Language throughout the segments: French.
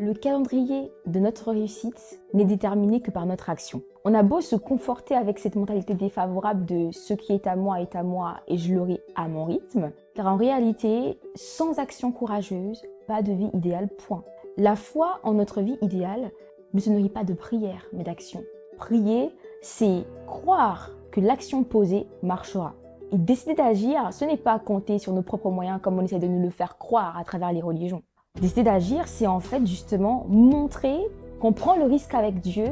Le calendrier de notre réussite n'est déterminé que par notre action. On a beau se conforter avec cette mentalité défavorable de ce qui est à moi et je l'aurai à mon rythme, car en réalité, sans action courageuse, pas de vie idéale, point. La foi en notre vie idéale ne se nourrit pas de prière, mais d'action. Prier, c'est croire que l'action posée marchera. Et décider d'agir, ce n'est pas compter sur nos propres moyens comme on essaie de nous le faire croire à travers les religions. Décider d'agir, c'est en fait justement montrer qu'on prend le risque avec Dieu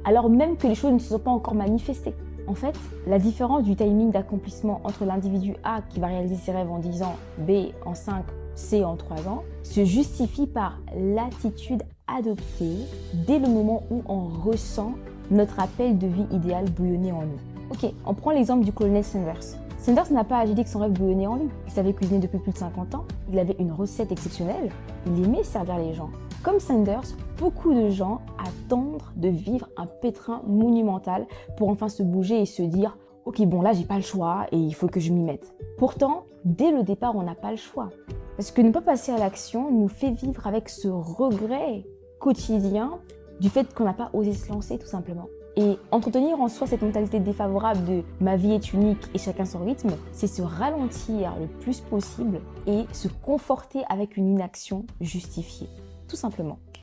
alors même que les choses ne se sont pas encore manifestées. En fait, la différence du timing d'accomplissement entre l'individu A qui va réaliser ses rêves en 10 ans, B en 5, C en 3 ans, se justifie par l'attitude adoptée dès le moment où on ressent notre appel de vie idéale bouillonner en nous. Ok, on prend l'exemple du colonel Sanders. Sanders n'a pas agi dès que son rêve bouillonnait en lui. Il savait cuisiner depuis plus de 50 ans, il avait une recette exceptionnelle, il aimait servir les gens. Comme Sanders, beaucoup de gens attendent de vivre un pétrin monumental pour enfin se bouger et se dire « Ok, bon là j'ai pas le choix et il faut que je m'y mette ». Pourtant, dès le départ, on n'a pas le choix. Parce que ne pas passer à l'action nous fait vivre avec ce regret quotidien du fait qu'on n'a pas osé se lancer tout simplement. Et entretenir en soi cette mentalité défavorable de « ma vie est unique et chacun son rythme », c'est se ralentir le plus possible et se conforter avec une inaction justifiée, tout simplement.